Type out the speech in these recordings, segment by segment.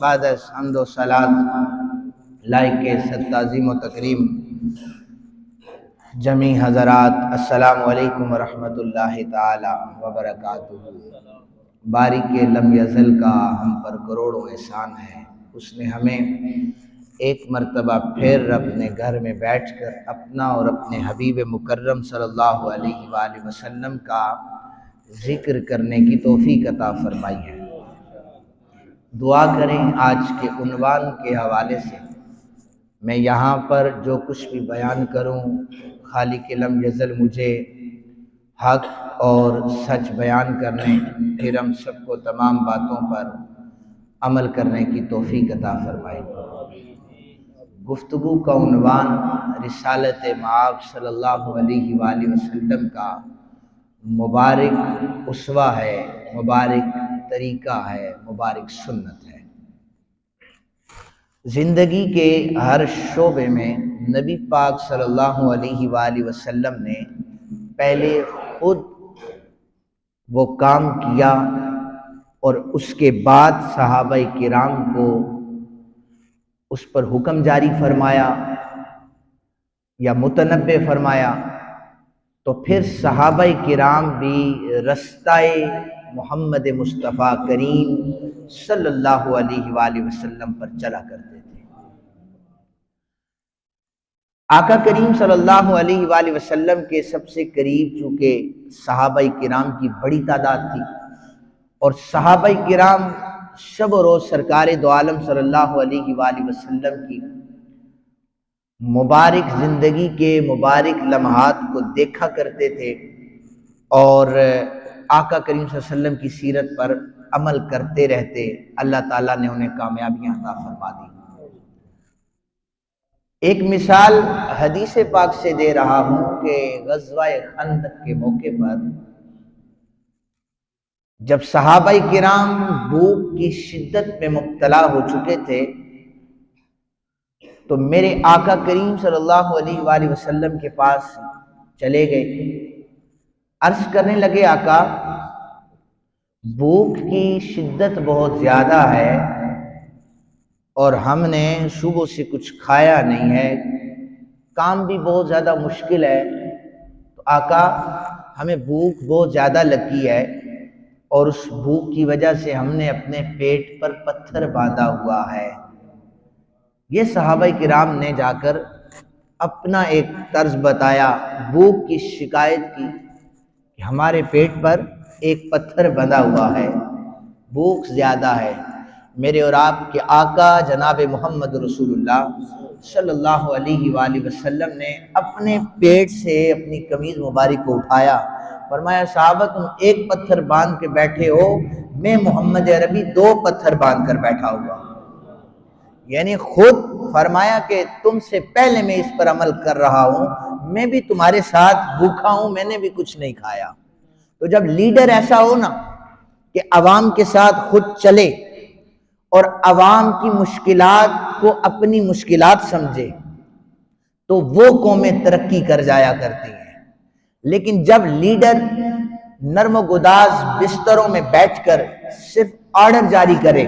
مقدس حمد و صلات لائق ست تعظیم و تکریم جمی حضرات، السلام علیکم ورحمۃ اللہ تعالی وبرکاتہ۔ باری کے لم یزل کا ہم پر کروڑوں احسان ہے، اس نے ہمیں ایک مرتبہ پھر اپنے گھر میں بیٹھ کر اپنا اور اپنے حبیب مکرم صلی اللہ علیہ وآلہ وسلم کا ذکر کرنے کی توفیق عطا فرمائی ہے۔ دعا کریں آج کے عنوان کے حوالے سے میں یہاں پر جو کچھ بھی بیان کروں، خالق لم یزل مجھے حق اور سچ بیان کرنے، پھر ہم سب کو تمام باتوں پر عمل کرنے کی توفیق عطا فرمائے۔ گفتگو کا عنوان رسالت مآب صلی اللہ علیہ وآلہ وسلم کا مبارک اسوہ ہے، مبارک طریقہ ہے، مبارک سنت ہے۔ زندگی کے ہر شعبے میں نبی پاک صلی اللہ علیہ وآلہ وسلم نے پہلے خود وہ کام کیا اور اس کے بعد صحابہ کرام کو اس پر حکم جاری فرمایا یا متنبع فرمایا، تو پھر صحابہ کرام بھی رستہ محمد مصطفیٰ کریم صلی اللہ علیہ وآلہ وسلم پر چلا کرتے تھے۔ آقا کریم صلی اللہ علیہ وآلہ وسلم کے سب سے قریب چونکہ صحابہ کرام کی بڑی تعداد تھی، اور صحابہ کرام شب و روز سرکار دو عالم صلی اللہ علیہ وآلہ وسلم کی مبارک زندگی کے مبارک لمحات کو دیکھا کرتے تھے اور آقا کریم صلی اللہ علیہ وسلم کی سیرت پر عمل کرتے رہتے۔ اللہ تعالیٰ نے انہیں کامیابیاں عطا فرما دی۔ ایک مثال حدیث پاک سے دے رہا ہوں کہ غزوہ خندق کے موقع پر جب صحابہ کرام بھوک کی شدت میں مبتلا ہو چکے تھے تو میرے آقا کریم صلی اللہ علیہ وآلہ وسلم کے پاس چلے گئے، عرض کرنے لگے آقا بھوک کی شدت بہت زیادہ ہے اور ہم نے صبح سے کچھ کھایا نہیں ہے، کام بھی بہت زیادہ مشکل ہے، تو آقا ہمیں بھوک بہت زیادہ لگی ہے اور اس بھوک کی وجہ سے ہم نے اپنے پیٹ پر پتھر باندھا ہوا ہے۔ یہ صحابہ کرام نے جا کر اپنا ایک طرز بتایا، بھوک کی شکایت کی کہ ہمارے پیٹ پر ایک پتھر بندھا ہوا ہے، بھوک زیادہ ہے۔ میرے اور آپ کے آقا جناب محمد رسول اللہ صلی اللہ علیہ وآلہ وسلم نے اپنے پیٹ سے اپنی قمیض مبارک کو اٹھایا، فرمایا صحابہ تم ایک پتھر باندھ کے بیٹھے ہو، میں محمد عربی 2 پتھر باندھ کر بیٹھا ہوا۔ یعنی خود فرمایا کہ تم سے پہلے میں اس پر عمل کر رہا ہوں، میں بھی تمہارے ساتھ بھوکا ہوں، میں نے بھی کچھ نہیں کھایا۔ تو جب لیڈر ایسا ہو نا کہ عوام کے ساتھ خود چلے اور عوام کی مشکلات کو اپنی مشکلات سمجھے تو وہ قومیں ترقی کر جایا کرتی ہیں۔ لیکن جب لیڈر نرم و گداز بستروں میں بیٹھ کر صرف آرڈر جاری کرے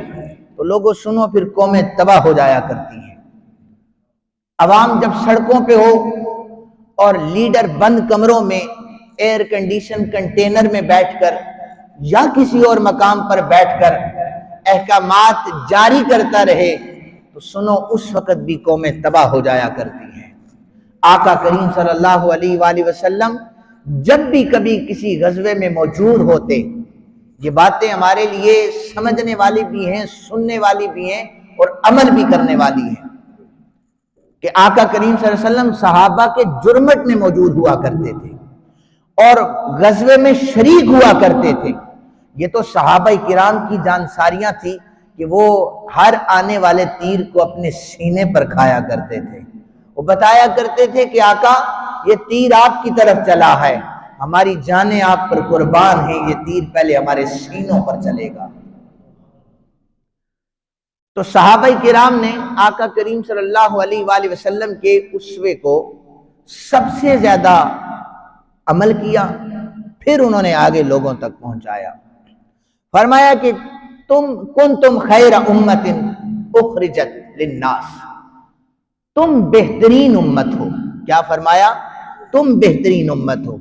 تو لوگوں سنو پھر قومیں تباہ ہو جایا کرتی ہیں۔ عوام جب سڑکوں پہ ہو اور لیڈر بند کمروں میں ایئر کنڈیشن کنٹینر میں بیٹھ کر یا کسی اور مقام پر بیٹھ کر احکامات جاری کرتا رہے تو سنو اس وقت بھی قومیں تباہ ہو جایا کرتی ہیں۔ آقا کریم صلی اللہ علیہ وآلہ وسلم جب بھی کبھی کسی غزوے میں موجود ہوتے، یہ باتیں ہمارے لیے سمجھنے والی بھی ہیں، سننے والی بھی ہیں اور عمل بھی کرنے والی ہیں کہ آقا کریم صلی اللہ علیہ وسلم صحابہ کے جرمٹ میں موجود ہوا کرتے تھے اور غزوے میں شریک ہوا کرتے تھے۔ یہ تو صحابہ کرام کی جانساریاں تھی کہ وہ ہر آنے والے تیر کو اپنے سینے پر کھایا کرتے تھے۔ وہ بتایا کرتے تھے کہ آقا یہ تیر آپ کی طرف چلا ہے، ہماری جانیں آپ پر قربان ہیں، یہ تیر پہلے ہمارے سینوں پر چلے گا۔ تو صحابہ کرام نے آقا کریم صلی اللہ علیہ وآلہ وسلم کے اسوے کو سب سے زیادہ عمل کیا، پھر انہوں نے آگے لوگوں تک پہنچایا۔ فرمایا کہ تم کنتم خیر امت اخرجت للناس، تم بہترین امت ہو. کیا فرمایا؟ تم بہترین امت ہو.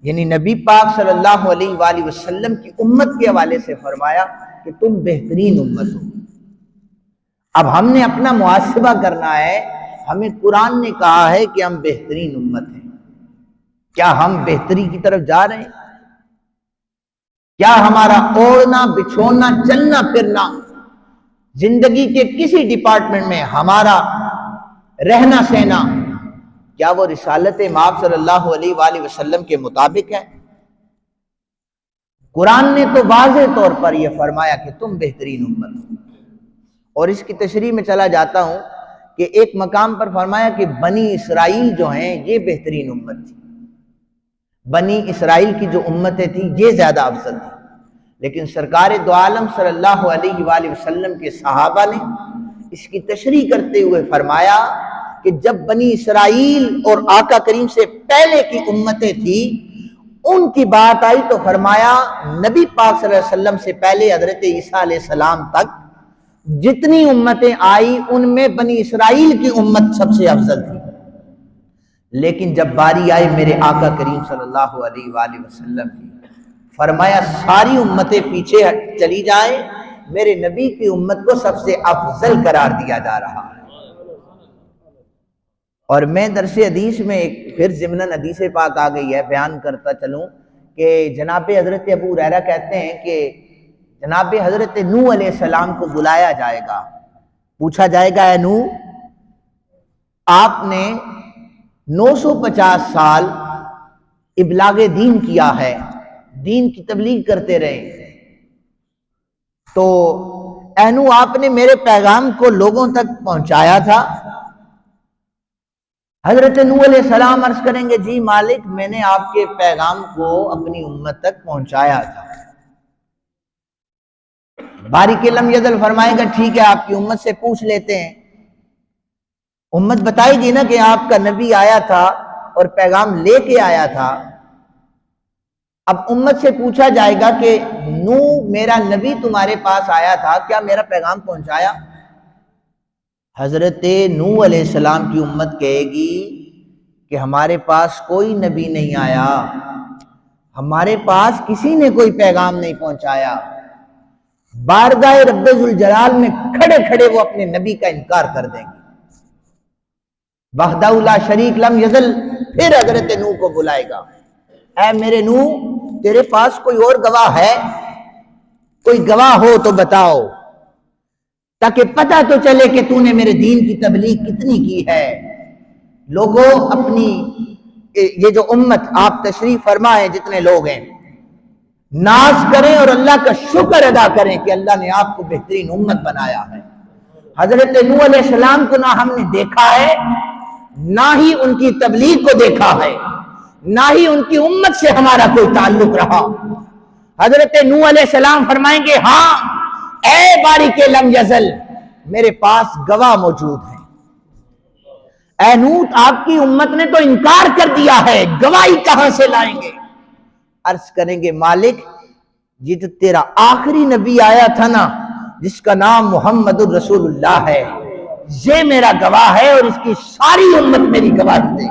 یعنی نبی پاک صلی اللہ علیہ وآلہ وسلم کی امت کے حوالے سے فرمایا کہ تم بہترین امت ہو. اب ہم نے اپنا محاسبہ کرنا ہے. ہمیں قرآن نے کہا ہے کہ ہم بہترین امت ہیں. کیا ہم بہتری کی طرف جا رہے ہیں؟ کیا ہمارا اوڑھنا بچھونا چلنا پھرنا زندگی کے کسی ڈپارٹمنٹ میں ہمارا رہنا سہنا کیا وہ رسالت مآب صلی اللہ علیہ وآلہ وسلم کے مطابق ہے؟ قرآن نے تو واضح طور پر یہ فرمایا کہ تم بہترین امت ہو. اور اس کی تشریح میں چلا جاتا ہوں کہ ایک مقام پر فرمایا کہ بنی اسرائیل جو ہیں یہ بہترین امت تھی. بنی اسرائیل کی جو امتیں تھیں یہ زیادہ افضل تھی. لیکن سرکار دو عالم صلی اللہ علیہ وآلہ وسلم کے صحابہ نے اس کی تشریح کرتے ہوئے فرمایا کہ جب بنی اسرائیل اور آقا کریم سے پہلے کی امتیں تھیں ان کی بات آئی تو فرمایا نبی پاک صلی اللہ علیہ وسلم سے پہلے حضرت عیسیٰ علیہ السلام تک جتنی امتیں آئی ان میں بنی اسرائیل کی امت سب سے افضل تھی. لیکن جب باری آئی میرے آقا کریم صلی اللہ علیہ وآلہ وسلم کی فرمایا ساری امتیں پیچھے چلی جائیں، میرے نبی کی امت کو سب سے افضل قرار دیا جا رہا ہے. اور میں درس حدیث میں ایک پھر ضمناً حدیث پاک آ گئی ہے بیان کرتا چلوں کہ جناب حضرت ابو ہریرہ کہتے ہیں کہ جناب حضرت نوح علیہ السلام کو بلایا جائے گا. پوچھا جائے گا اے نوح آپ نے 950 سال ابلاغ دین کیا ہے، دین کی تبلیغ کرتے رہے، تو اے نوح آپ نے میرے پیغام کو لوگوں تک پہنچایا تھا؟ حضرت نوح علیہ السلام عرض کریں گے جی مالک میں نے آپ کے پیغام کو اپنی امت تک پہنچایا تھا. باری کے لم یزل فرمائے گا ٹھیک ہے آپ کی امت سے پوچھ لیتے ہیں. امت بتائے گی نا کہ آپ کا نبی آیا تھا اور پیغام لے کے آیا تھا. اب امت سے پوچھا جائے گا کہ نوح میرا نبی تمہارے پاس آیا تھا، کیا میرا پیغام پہنچایا؟ حضرت نوح علیہ السلام کی امت کہے گی کہ ہمارے پاس کوئی نبی نہیں آیا، ہمارے پاس کسی نے کوئی پیغام نہیں پہنچایا. بارگاہ رب ذوالجلال میں کھڑے کھڑے وہ اپنے نبی کا انکار کر دیں گے. وحدہ لا شریک لم یزل پھر حضرت نوح کو بلائے گا اے میرے نوح تیرے پاس کوئی اور گواہ ہے؟ کوئی گواہ ہو تو بتاؤ تاکہ پتہ تو چلے کہ تو نے میرے دین کی تبلیغ کتنی کی ہے. لوگوں اپنی یہ جو امت آپ تشریف فرما ہے جتنے لوگ ہیں ناز کریں اور اللہ کا شکر ادا کریں کہ اللہ نے آپ کو بہترین امت بنایا ہے. حضرت نوح علیہ السلام کو نہ ہم نے دیکھا ہے نہ ہی ان کی تبلیغ کو دیکھا ہے، نہ ہی ان کی امت سے ہمارا کوئی تعلق رہا. حضرت نوح علیہ السلام فرمائیں گے ہاں اے باری کے لم یزل میرے پاس گواہ موجود ہیں. اے نوح آپ کی امت نے تو انکار کر دیا ہے، گواہی کہاں سے لائیں گے؟ عرض کریں گے مالک یہ تو تیرا آخری نبی آیا تھا نا جس کا نام محمد الرسول اللہ ہے، یہ میرا گواہ ہے اور اس کی ساری امت میری گواہی دے.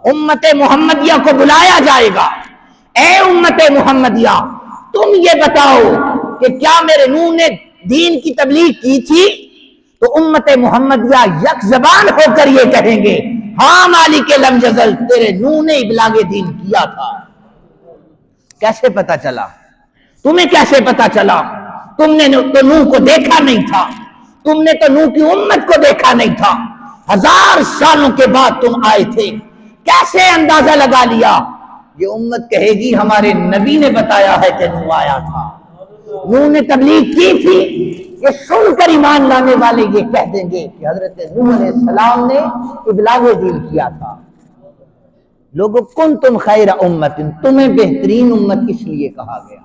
امت محمدیہ کو بلایا جائے گا اے امت محمدیہ تم یہ بتاؤ کہ کیا میرے نوح نے دین کی تبلیغ کی تھی؟ تو امت محمدیہ یک زبان ہو کر یہ کہیں گے ہاں مالک لم یزل تیرے نوح نے ابلاغ دین کیا تھا. کیسے پتا چلا؟ تمہیں کیسے پتا چلا؟ تم نے تو نوح کو دیکھا نہیں تھا، تم نے تو نوح کی امت کو دیکھا نہیں تھا، 1000 سالوں کے بعد تم آئے تھے، کیسے اندازہ لگا لیا؟ یہ امت کہے گی ہمارے نبی نے بتایا ہے کہ نوح آیا تھا، نوح نے تبلیغ کی تھی. یہ سن کر ایمان لانے والے یہ کہہ دیں گے کہ حضرت نوح علیہ السلام نے ابلاغ دین کیا تھا. لوگوں کنتم خیر امت تمہیں بہترین امت اس لیے کہا گیا.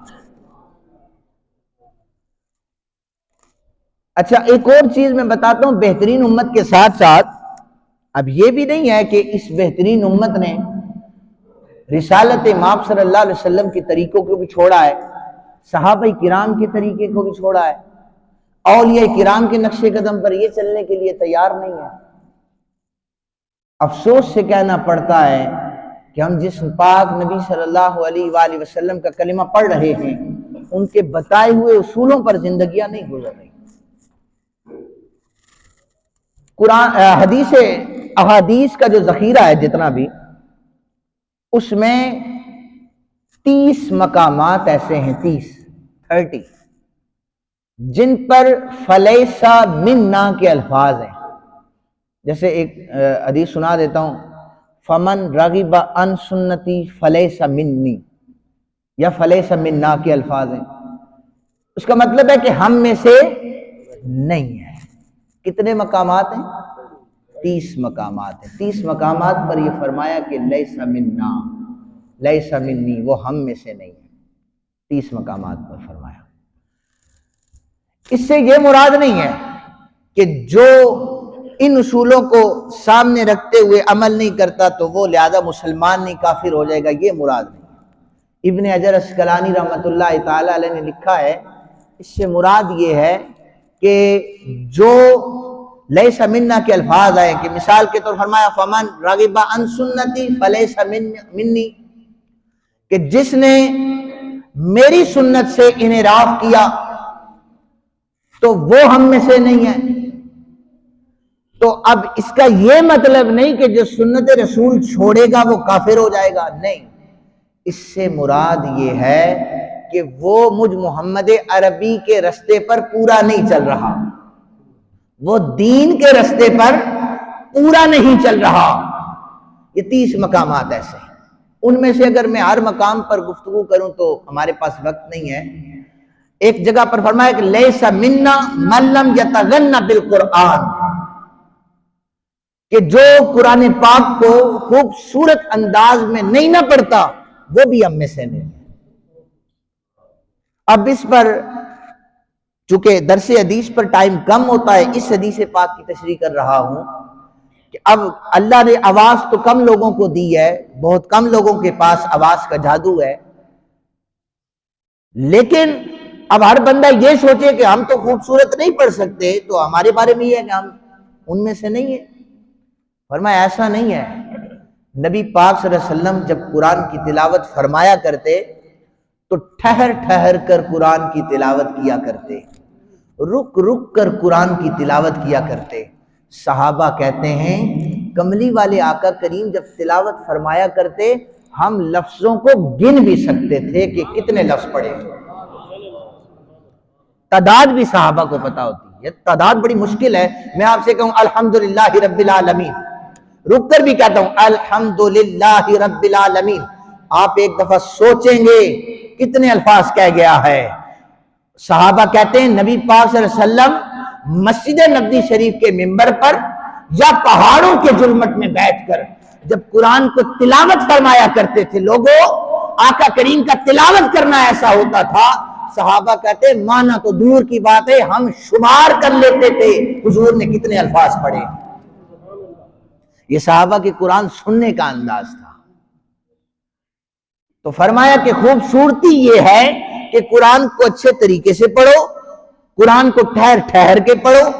اچھا ایک اور چیز میں بتاتا ہوں بہترین امت کے ساتھ ساتھ اب یہ بھی نہیں ہے کہ اس بہترین امت نے رسالت مآب صلی اللہ علیہ وسلم کے طریقوں کو بھی چھوڑا ہے، صحابہ کرام کے طریقے کو بھی چھوڑا ہے. اولیاء کرام کے نقش قدم پر یہ چلنے کے لیے تیار نہیں ہے۔ افسوس سے کہنا پڑتا ہے کہ ہم جس پاک نبی صلی اللہ علیہ وآلہ وسلم کا کلمہ پڑھ رہے ہیں ان کے بتائے ہوئے اصولوں پر زندگیاں نہیں گزر رہی۔ احادیث کا جو ذخیرہ ہے جتنا بھی، اس میں 30 مقامات ایسے ہیں، 30 جن پر فلیس منا کے الفاظ ہیں۔ جیسے ایک حدیث سنا دیتا ہوں، فمن رغب عن سنتی فلیس منی، یا فلیس منا کے الفاظ ہیں۔ اس کا مطلب ہے کہ ہم میں سے نہیں ہے۔ کتنے مقامات ہیں؟ 30 مقامات ہیں۔ 30 مقامات پر یہ فرمایا کہ لیس منا، لیس منی، وہ ہم میں سے نہیں ہے۔ 30 مقامات پر فرمایا۔ اس سے یہ مراد نہیں ہے کہ جو ان اصولوں کو سامنے رکھتے ہوئے عمل نہیں کرتا تو وہ لہذا مسلمان نہیں، کافر ہو جائے گا، یہ مراد نہیں۔ ابن حجر اسقلانی رحمۃ اللہ تعالی علیہ نے لکھا ہے، اس سے مراد یہ ہے کہ جو لیس منا کے الفاظ آئے کہ مثال کے طور فرمایا فمن رغب عن سنتی فلیس منی، کہ جس نے میری سنت سے انحراف کیا تو وہ ہم میں سے نہیں ہے۔ تو اب اس کا یہ مطلب نہیں کہ جو سنت رسول چھوڑے گا وہ کافر ہو جائے گا، نہیں۔ اس سے مراد یہ ہے کہ وہ مجھ محمد عربی کے رستے پر پورا نہیں چل رہا، وہ دین کے رستے پر پورا نہیں چل رہا۔ یہ 30 مقامات ایسے ہیں۔ ان میں سے اگر میں ہر مقام پر گفتگو کروں تو ہمارے پاس وقت نہیں ہے۔ ایک جگہ پر فرمایا کہ لیس منا من لم یتغن بالقرآن، کہ جو قرآن پاک کو خوبصورت انداز میں نہیں نہ پڑھتا وہ بھی ہم میں سے نہیں۔ اب اس پر چونکہ درس حدیث پر ٹائم کم ہوتا ہے، اس حدیث پاک کی تشریح کر رہا ہوں کہ اب اللہ نے آواز تو کم لوگوں کو دی ہے، بہت کم لوگوں کے پاس آواز کا جادو ہے، لیکن اب ہر بندہ یہ سوچے کہ ہم تو خوبصورت نہیں پڑھ سکتے تو ہمارے بارے میں یہ ہے کہ ہم ان میں سے نہیں ہیں۔ فرمایا ایسا نہیں ہے۔ نبی پاک صلی اللہ علیہ وسلم جب قرآن کی تلاوت فرمایا کرتے تو ٹھہر ٹھہر کر قرآن کی تلاوت کیا کرتے، رک رک کر قرآن کی تلاوت کیا کرتے۔ صحابہ کہتے ہیں کملی والے آقا کریم جب تلاوت فرمایا کرتے ہم لفظوں کو گن بھی سکتے تھے کہ کتنے لفظ پڑھے، تعداد بھی صحابہ کو پتا ہوتی ہے۔ تعداد بڑی مشکل ہے۔ میں آپ سے کہوں الحمدللہ رب العالمین، رک کر بھی کہتا ہوں الحمدللہ رب العالمین، آپ ایک دفعہ سوچیں گے کتنے الفاظ کہہ گیا ہے۔ صحابہ کہتے ہیں نبی پاک صلی اللہ علیہ وسلم مسجد نبوی شریف کے منبر پر یا پہاڑوں کے ظلمت میں بیٹھ کر جب قرآن کو تلاوت فرمایا کرتے تھے، لوگوں آقا کریم کا تلاوت کرنا ایسا ہوتا تھا، صحابہ کہتے ہیں مانا تو دور کی بات ہے ہم شمار کر لیتے تھے حضور نے کتنے الفاظ پڑھے۔ یہ صحابہ کے قرآن سننے کا انداز تھا۔ تو فرمایا کہ خوبصورتی یہ ہے کہ قرآن کو اچھے طریقے سے پڑھو، قرآن کو ٹھہر ٹھہر کے پڑھو،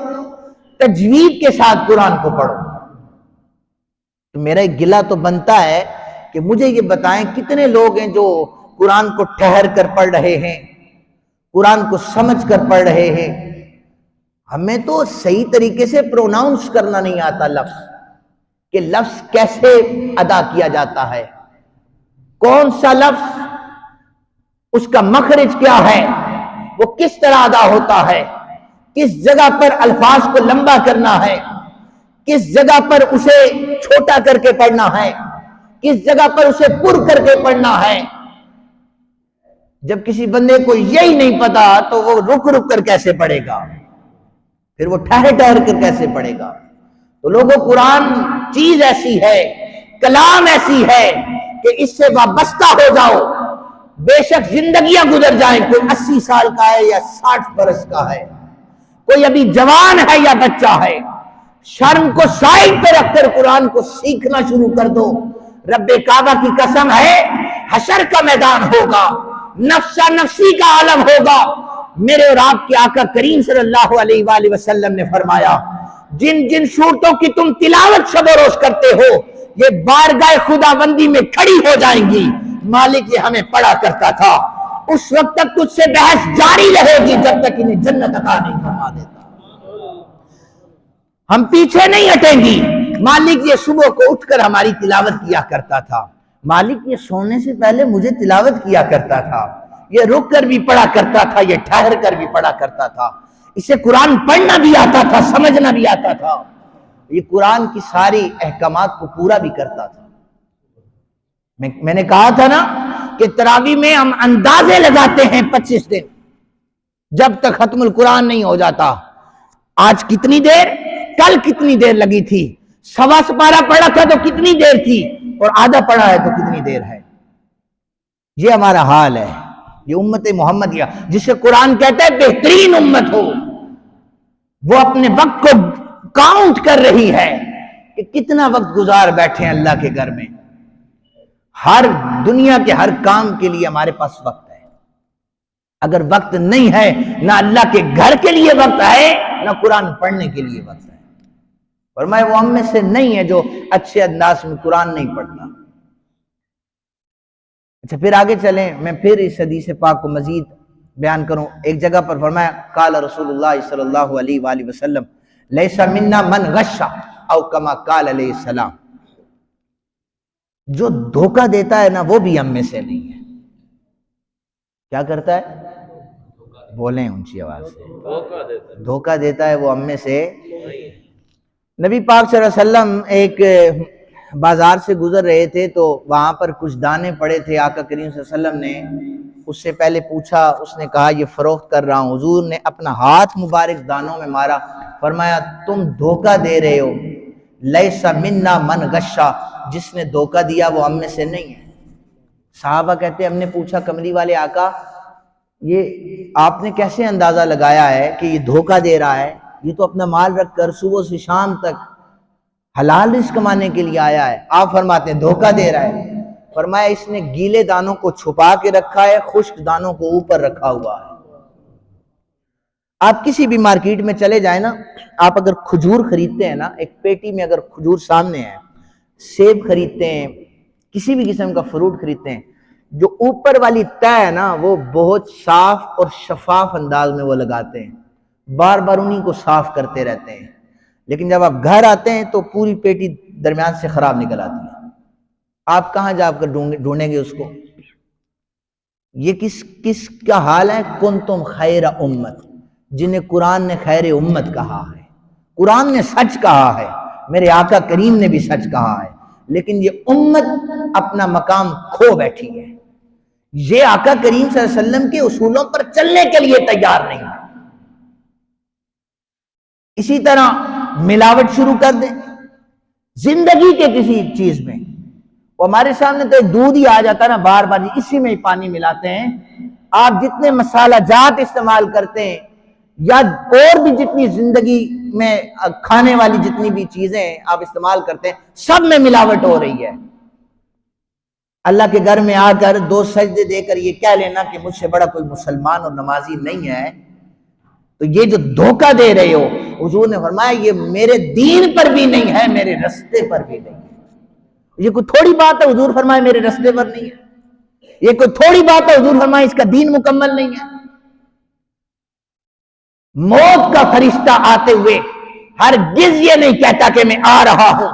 تجوید کے ساتھ قرآن کو پڑھو۔ تو میرا ایک گلہ تو بنتا ہے کہ مجھے یہ بتائیں کتنے لوگ ہیں جو قرآن کو ٹھہر کر پڑھ رہے ہیں، قرآن کو سمجھ کر پڑھ رہے ہیں۔ ہمیں تو صحیح طریقے سے پروناؤنس کرنا نہیں آتا لفظ، کہ لفظ کیسے ادا کیا جاتا ہے، کون سا لفظ، اس کا مخرج کیا ہے، وہ کس طرح ادا ہوتا ہے، کس جگہ پر الفاظ کو لمبا کرنا ہے، کس جگہ پر اسے چھوٹا کر کے پڑھنا ہے، کس جگہ پر اسے پر کر کے پڑھنا ہے۔ جب کسی بندے کو یہی نہیں پتا تو وہ رک رک کر کیسے پڑھے گا، پھر وہ ٹھہر ٹھہر کر کیسے پڑھے گا۔ تو لوگوں قرآن چیز ایسی ہے، کلام ایسی ہے کہ اس سے وابستہ ہو جاؤ، بے شک زندگیاں گزر جائیں، کوئی 80 سال کا ہے یا 60 برس کا ہے، کوئی ابھی جوان ہے یا بچہ ہے، شرم کو سائڈ پہ رکھ کر قرآن کو سیکھنا شروع کر دو۔ رب کعبہ کی قسم ہے حشر کا میدان ہوگا، نفسا نفسی کا عالم ہوگا، میرے اور آپ کے آقا کریم صلی اللہ علیہ وآلہ وسلم نے فرمایا جن جن صورتوں کی تم تلاوت شب و روز کرتے ہو یہ بارگاہ خداوندی میں کھڑی ہو جائیں گی. مالک یہ ہمیں پڑھا کرتا تھا, اس وقت تک تجھ سے بحث جاری رہے گی جب تک انہیں جنت عطا نہیں فرما دیتا. ہم پیچھے نہیں ہٹیں گی. مالک یہ صبح کو اٹھ کر ہماری تلاوت کیا کرتا تھا, مالک یہ سونے سے پہلے مجھے تلاوت کیا کرتا تھا, یہ رک کر بھی پڑھا کرتا تھا, یہ ٹھہر کر بھی پڑھا کرتا تھا, اسے قرآن پڑھنا بھی آتا تھا, سمجھنا بھی آتا تھا, یہ قرآن کی ساری احکامات کو پورا بھی کرتا تھا. میں نے کہا تھا نا کہ تراویح میں ہم اندازے لگاتے ہیں 25 دن جب تک ختم القرآن نہیں ہو جاتا. آج کتنی دیر, کل کتنی دیر لگی تھی, سوا سپارہ پڑھا تھا تو کتنی دیر تھی, اور آدھا پڑھا ہے تو کتنی دیر ہے. یہ ہمارا حال ہے. یہ امت محمدیہ جسے قرآن کہتا ہے بہترین امت ہو, وہ اپنے وقت کو کاؤنٹ کر رہی ہے کہ کتنا وقت گزار بیٹھے ہیں اللہ کے گھر میں. ہر دنیا کے ہر کام کے لیے ہمارے پاس وقت ہے. اگر وقت نہیں ہے, نہ اللہ کے گھر کے لیے وقت ہے, نہ قرآن پڑھنے کے لیے وقت ہے. فرمایا وہ ہم میں سے نہیں ہے جو اچھے انداز میں قرآن نہیں پڑھتا. اچھا پھر آگے چلیں, میں پھر اس حدیث پاک کو مزید بیان کروں. ایک جگہ پر فرمایا قال رسول اللہ صلی اللہ علیہ وآلہ وسلم لیس منا من غش او کما قال علیہ السلام, جو دھوکہ دیتا ہے نا وہ بھی ہم میں سے نہیں ہے. کیا کرتا ہے؟ بولیں اونچی آواز سے. دھوکہ دیتا ہے وہ ہم میں سے. نبی پاک صلی اللہ علیہ وسلم ایک بازار سے گزر رہے تھے تو وہاں پر کچھ دانے پڑے تھے. آقا کریم صلی اللہ علیہ وسلم نے اس سے پہلے پوچھا, اس نے کہا یہ فروخت کر رہا ہوں. حضور نے اپنا ہاتھ مبارک دانوں میں مارا, فرمایا تم دھوکہ دے رہے ہو. لیس منا من غشا, جس نے دھوکہ دیا وہ ہم میں سے نہیں ہے. صحابہ کہتے ہم نے پوچھا کملی والے آقا یہ آپ نے کیسے اندازہ لگایا ہے کہ یہ دھوکہ دے رہا ہے؟ یہ تو اپنا مال رکھ کر صبح سے شام تک حلال رزق کمانے کے لیے آیا ہے. آپ فرماتے ہیں دھوکہ دے رہا ہے. فرمایا اس نے گیلے دانوں کو چھپا کے رکھا ہے, خشک دانوں کو اوپر رکھا ہوا ہے. آپ کسی بھی مارکیٹ میں چلے جائیں نا, آپ اگر کھجور خریدتے ہیں نا, ایک پیٹی میں اگر کھجور سامنے ہے, سیب خریدتے ہیں, کسی بھی قسم کا فروٹ خریدتے ہیں, جو اوپر والی تہ ہے نا وہ بہت صاف اور شفاف انداز میں وہ لگاتے ہیں, بار بار انہی کو صاف کرتے رہتے ہیں. لیکن جب آپ گھر آتے ہیں تو پوری پیٹی درمیان سے خراب نکل آتی ہے. آپ کہاں جا کر ڈھونڈیں گے اس کو؟ یہ کس کا حال ہے؟ کنتم خیر امت, جنہیں قرآن نے خیر امت کہا ہے. قرآن نے سچ کہا ہے, میرے آقا کریم نے بھی سچ کہا ہے, لیکن یہ امت اپنا مقام کھو بیٹھی ہے. یہ آقا کریم صلی اللہ علیہ وسلم کے اصولوں پر چلنے کے لیے تیار نہیں ہے. اسی طرح ملاوٹ شروع کر دیں زندگی کے کسی چیز میں. وہ ہمارے سامنے تو ایک دودھ ہی آ جاتا ہے نا, بار بار اسی میں ہی پانی ملاتے ہیں. آپ جتنے مسالہ جات استعمال کرتے ہیں یا اور بھی جتنی زندگی میں کھانے والی جتنی بھی چیزیں آپ استعمال کرتے ہیں, سب میں ملاوٹ ہو رہی ہے. اللہ کے گھر میں آ کر 2 سجدے دے کر یہ کہہ لینا کہ مجھ سے بڑا کوئی مسلمان اور نمازی نہیں ہے, تو یہ جو دھوکہ دے رہے ہو, حضور نے فرمایا یہ میرے دین پر بھی نہیں ہے, میرے رستے پر بھی نہیں ہے. یہ کوئی تھوڑی بات ہے حضور فرمائے میرے رستے پر نہیں ہے, یہ کوئی تھوڑی بات ہے حضور فرمائے اس کا دین مکمل نہیں ہے. موت کا فرشتہ آتے ہوئے ہرگز یہ نہیں کہتا کہ میں آ رہا ہوں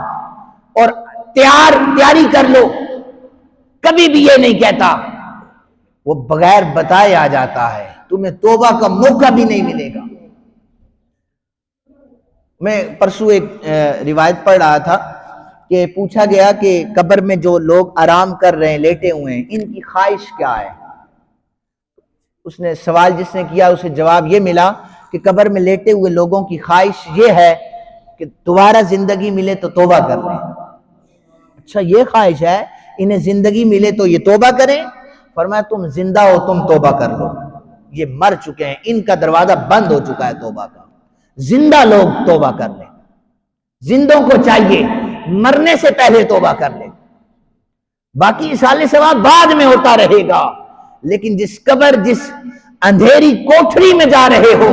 اور تیاری کر لو, کبھی بھی یہ نہیں کہتا. وہ بغیر بتائے آ جاتا ہے, تمہیں توبہ کا موقع بھی نہیں ملے گا. میں پرسوں ایک روایت پڑھ رہا تھا کہ پوچھا گیا کہ قبر میں جو لوگ آرام کر رہے ہیں, لیٹے ہوئے ہیں, ان کی خواہش کیا ہے؟ اس نے سوال جس نے کیا اسے جواب یہ ملا کہ قبر میں لیٹے ہوئے لوگوں کی خواہش یہ ہے کہ دوبارہ زندگی ملے تو توبہ کر لیں. اچھا یہ خواہش ہے, انہیں زندگی ملے تو یہ توبہ کریں. فرمایا تم زندہ ہو, تم توبہ کر لو. یہ مر چکے ہیں, ان کا دروازہ بند ہو چکا ہے توبہ کا. زندہ لوگ توبہ کر لیں. زندوں کو چاہیے مرنے سے پہلے توبہ کر لیں. باقی اصالہ ثواب بعد میں ہوتا رہے گا, لیکن جس قبر جس اندھیری کوٹھری میں جا رہے ہو،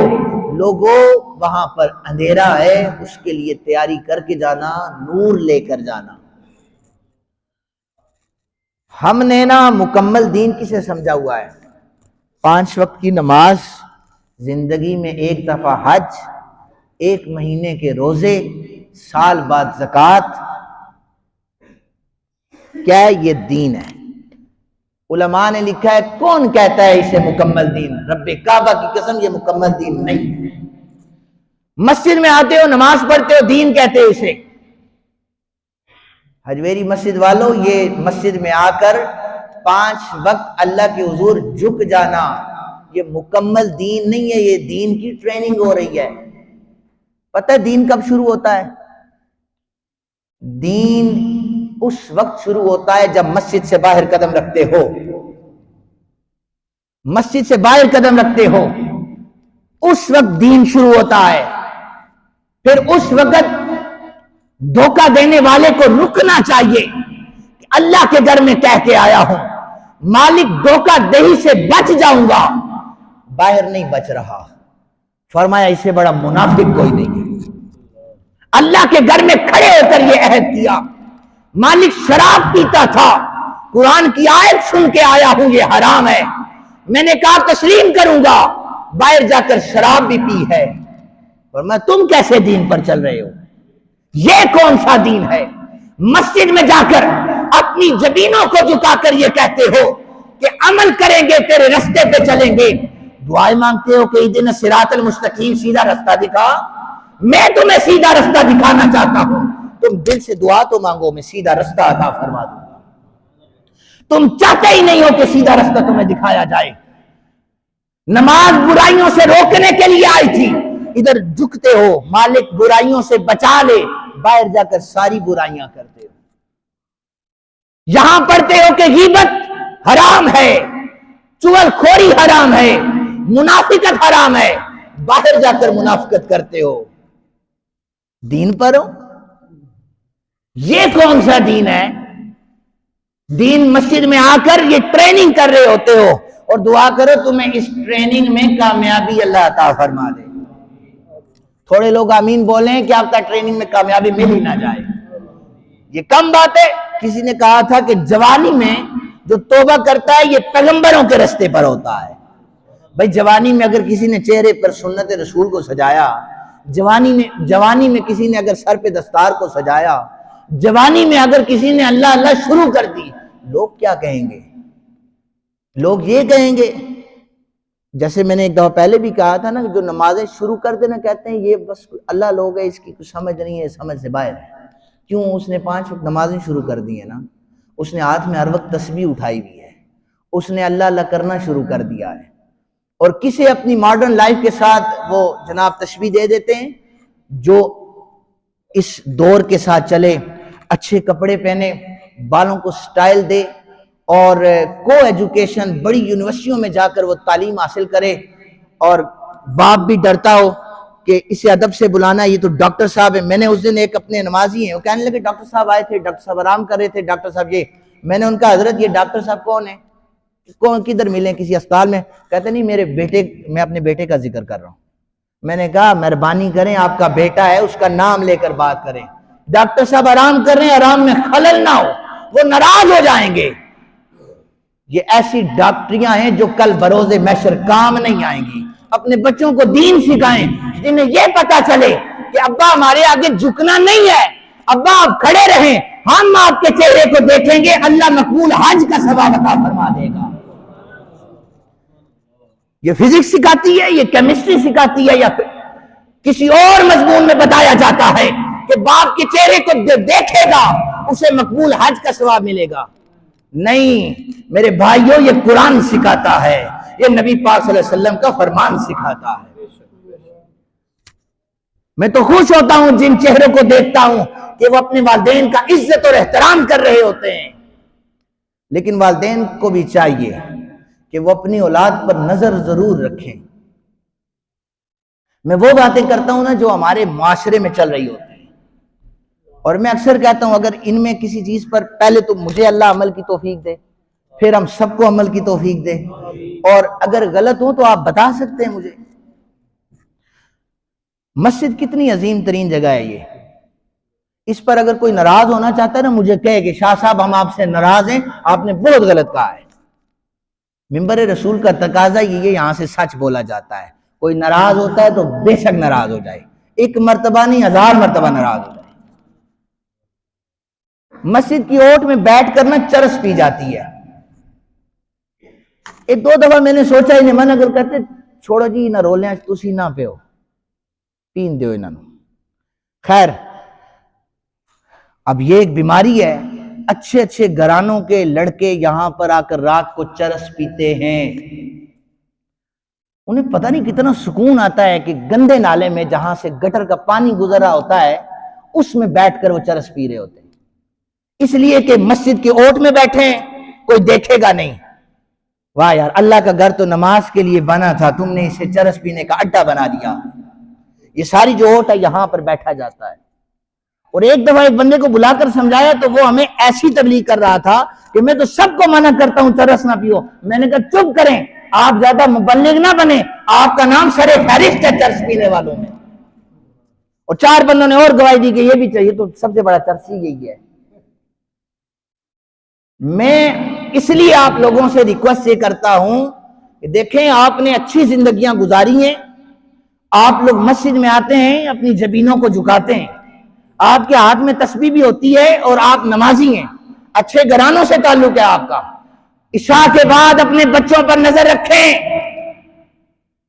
لوگوں وہاں پر اندھیرا ہے، اس کے لیے تیاری کر کے جانا، نور لے کر جانا۔ ہم نے نا مکمل دین کسے سمجھا ہوا ہے؟ 5 وقت کی نماز، زندگی میں 1 دفعہ حج، 1 مہینے کے روزے، سال بعد زکوٰۃ۔ کیا یہ دین ہے؟ علماء نے لکھا ہے کون کہتا ہے اسے مکمل دین؟ رب کعبہ کی قسم یہ مکمل دین نہیں۔ مسجد میں آتے ہو، نماز پڑھتے ہو، دین کہتے ہو اسے؟ حجویری مسجد والوں، یہ مسجد میں آ کر 5 وقت اللہ کے حضور جھک جانا، یہ مکمل دین نہیں ہے، یہ دین کی ٹریننگ ہو رہی ہے۔ پتہ ہے دین کب شروع ہوتا ہے؟ دین اس وقت شروع ہوتا ہے جب مسجد سے باہر قدم رکھتے ہو، مسجد سے باہر قدم رکھتے ہو، اس وقت دین شروع ہوتا ہے۔ پھر اس وقت دھوکہ دینے والے کو رکنا چاہیے کہ اللہ کے گھر میں کہہ کے آیا ہوں، مالک دھوکہ دہی سے بچ جاؤں گا، باہر نہیں بچ رہا۔ فرمایا اس سے بڑا منافق کوئی نہیں ہے۔ اللہ کے گھر میں کھڑے ہو کر یہ عہد کیا، مالک شراب پیتا تھا، قرآن کی آیت سن کے آیا ہوں یہ حرام ہے، میں نے کہا تسلیم کروں گا، باہر جا کر شراب بھی پی ہے۔ فرمایا تم کیسے دین پر چل رہے ہو؟ یہ کون سا دین ہے؟ مسجد میں جا کر اپنی جبینوں کو جھکا کر یہ کہتے ہو کہ عمل کریں گے، تیرے رستے پہ چلیں گے، دعائیں مانگتے ہو کہ اہدنا الصراط المستقیم، سیدھا رستہ دکھا۔ میں تمہیں سیدھا رستہ دکھانا چاہتا ہوں، تم دل سے دعا تو مانگو میں سیدھا رستہ عطا فرما دوں گا۔ تم چاہتے ہی نہیں ہو کہ سیدھا رستہ تمہیں دکھایا جائے۔ نماز برائیوں سے روکنے کے لیے آئی تھی، ادھر جھکتے ہو، مالک برائیوں سے بچا لے، باہر جا کر ساری برائیاں کرتے ہو۔ یہاں پڑھتے ہو کہ غیبت حرام ہے، چغل خوری حرام ہے، منافقت حرام ہے، باہر جا کر منافقت کرتے ہو۔ دین پر ہو؟ یہ کون سا دین ہے؟ دین مسجد میں آ کر یہ ٹریننگ کر رہے ہوتے ہو، اور دعا کرو تمہیں اس ٹریننگ میں کامیابی اللہ عطا فرما دے۔ تھوڑے لوگ آمین بولیں کہ آپ کا ٹریننگ میں کامیابی مل ہی نہ جائے، یہ کم بات ہے۔ کسی نے کہا تھا کہ جوانی میں جو توبہ کرتا ہے یہ پیغمبروں کے رستے پر ہوتا ہے۔ بھائی جوانی میں اگر کسی نے چہرے پر سنت رسول کو سجایا، جوانی میں کسی نے اگر سر پہ دستار کو سجایا، جوانی میں اگر کسی نے اللہ اللہ شروع کر دی، لوگ کیا کہیں گے؟ لوگ یہ کہیں گے، جیسے میں نے ایک دفعہ پہلے بھی کہا تھا نا کہ جو نمازیں شروع کر دینا کہتے ہیں یہ بس اللہ لوگ ہے، اس کی کچھ سمجھ نہیں ہے، سمجھ سے باہر ہے۔ کیوں؟ اس نے 5 وقت نمازیں شروع کر دی ہیں نا، اس نے ہاتھ میں ہر وقت تسبیح اٹھائی ہوئی ہے، اس نے اللہ اللہ کرنا شروع کر دیا ہے۔ اور کسے اپنی ماڈرن لائف کے ساتھ وہ جناب تشبیہ دے دیتے ہیں؟ جو اس دور کے ساتھ چلے، اچھے کپڑے پہنے، بالوں کو سٹائل دے، اور کو ایجوکیشن بڑی یونیورسٹیوں میں جا کر وہ تعلیم حاصل کرے، اور باپ بھی ڈرتا ہو کہ اسے ادب سے بلانا، یہ تو ڈاکٹر صاحب ہے۔ میں نے اس دن ایک اپنے نمازی ہیں، وہ کہنے لگے ڈاکٹر صاحب آئے تھے، ڈاکٹر صاحب آرام کر رہے تھے، ڈاکٹر صاحب یہ۔ میں نے ان کا حضرت یہ ڈاکٹر صاحب کون ہے؟ کون کدھر ملے؟ کسی اسپتال میں؟ کہتے نہیں میرے بیٹے، میں اپنے بیٹے کا ذکر کر رہا ہوں۔ میں نے کہا مہربانی کریں، آپ کا بیٹا ہے، اس کا نام لے کر بات کریں۔ ڈاکٹر صاحب آرام کر رہے ہیں، آرام میں خلل نہ ہو، وہ ناراض ہو جائیں گے۔ یہ ایسی ڈاکٹریاں ہیں جو کل بروز محشر کام نہیں آئیں گی۔ اپنے بچوں کو دین سکھائیں، جنہیں یہ پتا چلے کہ ابا ہمارے آگے جھکنا نہیں ہے، ابا آپ کھڑے رہیں، ہم آپ کے چہرے کو دیکھیں گے، اللہ مقبول حج کا ثواب عطا فرما دے گا۔ یہ فزکس سکھاتی ہے، یہ کیمسٹری سکھاتی ہے، یا کسی اور مضمون میں بتایا جاتا ہے کہ باپ کے چہرے کو دیکھے گا اسے مقبول حج کا ثواب ملے گا؟ نہیں میرے بھائیوں، یہ قرآن سکھاتا ہے، یہ نبی پاک صلی اللہ علیہ وسلم کا فرمان سکھاتا ہے۔ میں تو خوش ہوتا ہوں جن چہروں کو دیکھتا ہوں کہ وہ اپنے والدین کا عزت اور احترام کر رہے ہوتے ہیں، لیکن والدین کو بھی چاہیے کہ وہ اپنی اولاد پر نظر ضرور رکھیں۔ میں وہ باتیں کرتا ہوں نا جو ہمارے معاشرے میں چل رہی ہوتی ہیں، اور میں اکثر کہتا ہوں اگر ان میں کسی چیز پر پہلے تو مجھے اللہ عمل کی توفیق دے، پھر ہم سب کو عمل کی توفیق دے۔ اور اگر غلط ہوں تو آپ بتا سکتے ہیں مجھے۔ مسجد کتنی عظیم ترین جگہ ہے یہ، اس پر اگر کوئی ناراض ہونا چاہتا ہے نا مجھے کہے کہ شاہ صاحب ہم آپ سے ناراض ہیں، آپ نے بہت غلط کہا ہے۔ منبر رسول کا تقاضا یہ ہے، یہاں سے سچ بولا جاتا ہے۔ کوئی ناراض ہوتا ہے تو بے شک ناراض ہو جائے، ایک مرتبہ نہیں 1000 مرتبہ ناراض ہو جائے۔ مسجد کی اوٹ میں بیٹھ کر نا چرس پی جاتی ہے۔ ایک دو دفعہ میں نے سوچا انہیں منع کر، کہتے چھوڑو جی نہ رولیں تسی نہ پیو، پین دیو انہوں۔ خیر اب یہ ایک بیماری ہے، اچھے اچھے گھرانوں کے لڑکے یہاں پر آ کر رات کو چرس پیتے ہیں۔ انہیں پتہ نہیں کتنا سکون آتا ہے کہ گندے نالے میں جہاں سے گٹر کا پانی گزر رہا ہوتا ہے اس میں بیٹھ کر وہ چرس پی رہے ہوتے ہیں، اس لیے کہ مسجد کے اوٹ میں بیٹھے ہیں، کوئی دیکھے گا نہیں۔ واہ یار، اللہ کا گھر تو نماز کے لیے بنا تھا، تم نے اسے چرس پینے کا اڈا بنا دیا۔ یہ ساری جو اوٹ ہے یہاں پر بیٹھا جاتا ہے۔ اور ایک دفعہ ایک بندے کو بلا کر سمجھایا تو وہ ہمیں ایسی تبلیغ کر رہا تھا کہ میں تو سب کو منع کرتا ہوں چرس نہ پیو۔ میں نے کہا چپ کریں، آپ زیادہ مبلغ نہ بنیں، آپ کا نام سر فہرست ہے چرس پینے والوں میں۔ اور 4 بندوں نے اور گواہی دی کہ یہ بھی چاہیے، تو سب سے بڑا چرسی یہی ہے۔ میں اس لیے آپ لوگوں سے ریکویسٹ یہ کرتا ہوں کہ دیکھیں آپ نے اچھی زندگیاں گزاری ہیں، آپ لوگ مسجد میں آتے ہیں اپنی جبینوں کو جھکاتے ہیں، آپ کے ہاتھ میں تسبیح بھی ہوتی ہے اور آپ نمازی ہیں، اچھے گھرانوں سے تعلق ہے آپ کا۔ عشاء کے بعد اپنے بچوں پر نظر رکھیں،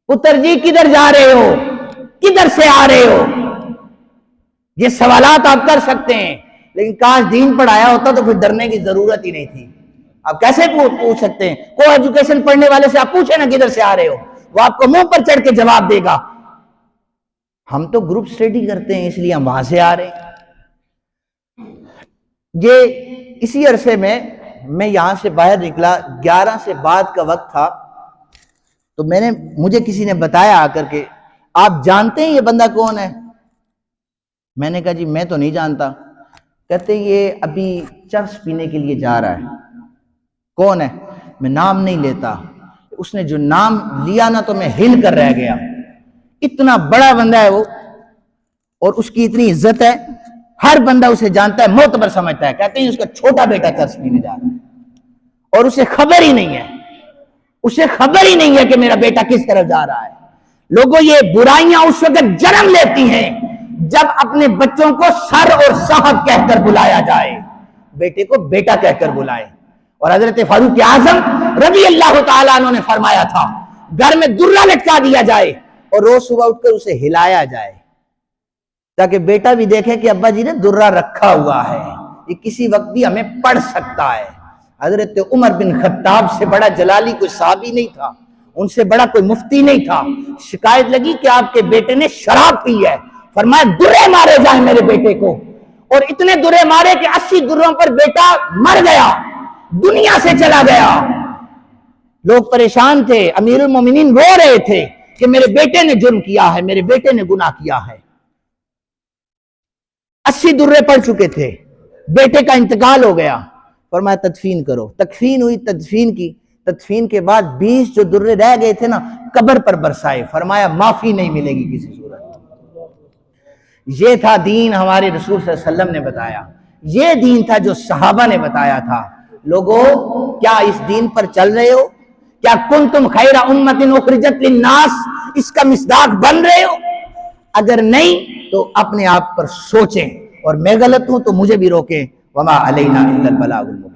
پتر جی کدھر جا رہے ہو، کدھر سے آ رہے ہو، یہ سوالات آپ کر سکتے ہیں۔ لیکن کاش دین پڑھایا ہوتا تو کوئی ڈرنے کی ضرورت ہی نہیں تھی۔ آپ کیسے پوچھ سکتے ہیں؟ کو ایجوکیشن پڑھنے والے سے آپ پوچھیں نا کدھر سے آ رہے ہو، وہ آپ کو منہ پر چڑھ کے جواب دے گا۔ ہم تو گروپ اسٹڈی کرتے ہیں اس لیے ہم وہاں سے آ رہے ہیں۔ یہ اسی عرصے میں یہاں سے باہر نکلا، 11 سے بعد کا وقت تھا، تو مجھے کسی نے بتایا آ کر کے آپ جانتے ہیں یہ بندہ کون ہے؟ میں نے کہا جی میں تو نہیں جانتا۔ کہتے یہ ابھی چرس پینے کے لیے جا رہا ہے۔ کون ہے؟ میں نام نہیں لیتا۔ اس نے جو نام لیا نا تو میں ہل کر رہ گیا، اتنا بڑا بندہ ہے وہ، اور اس کی اتنی عزت ہے، ہر بندہ اسے جانتا ہے، معتبر سمجھتا ہے۔ کہتے ہیں اس کا چھوٹا بیٹا چرس پینے جا رہا ہے اور اسے خبر ہی نہیں ہے، اسے خبر ہی نہیں ہے کہ میرا بیٹا کس طرف جا رہا ہے۔ لوگوں یہ برائیاں اس وقت جنم لیتی ہیں جب اپنے بچوں کو سر اور صاحب کہہ کر بلایا جائے، بیٹے کو بیٹا کہہ کر بلائے۔ اور حضرت فاروق اعظم رضی اللہ تعالیٰ عنہ نے فرمایا تھا گھر میں درہ لٹکا دیا جائے اور روز صبح اٹھ کر اسے ہلایا جائے تاکہ بیٹا بھی دیکھے کہ ابا جی نے درہ رکھا ہوا ہے، یہ کسی وقت بھی ہمیں پڑھ سکتا ہے۔ حضرت عمر بن خطاب سے بڑا جلالی کوئی صحابی نہیں تھا، ان سے بڑا کوئی مفتی نہیں تھا۔ شکایت لگی کہ آپ کے بیٹے نے شراب پی ہے، فرمایا درے مارے جائیں میرے بیٹے کو، اور اتنے درے مارے کہ 80 دروں پر بیٹا مر گیا، دنیا سے چلا گیا۔ لوگ پریشان تھے، امیر المومنین رو رہے تھے کہ میرے بیٹے نے جرم کیا ہے، میرے بیٹے نے گناہ کیا ہے۔ 80 درے پڑ چکے تھے، بیٹے کا انتقال ہو گیا، فرمایا تدفین کرو۔ تکفین ہوئی، تدفین کی، تدفین کے بعد 20 جو درے رہ گئے تھے نا قبر پر برسائے، فرمایا معافی نہیں ملے گی کسی صورت۔ یہ تھا دین ہمارے رسول صلی اللہ علیہ وسلم نے بتایا، یہ دین تھا جو صحابہ نے بتایا تھا۔ لوگوں کیا اس دین پر چل رہے ہو؟ کیا کنتم خیر امت اخرجت للناس اس کا مصداق بن رہے ہو؟ اگر نہیں تو اپنے آپ پر سوچیں، اور میں غلط ہوں تو مجھے بھی روکیں۔ وما علینا الا البلاغ المبین۔